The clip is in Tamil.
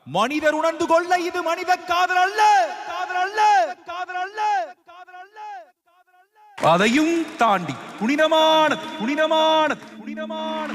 மனிதர் உணர்ந்து கொள்ள இது மனித காதல் அல்ல, காதல் அல்ல, காதல் அல்ல, காதல் அல்ல. அதையும் தாண்டி புனிதமான புனிதமான புனிதமான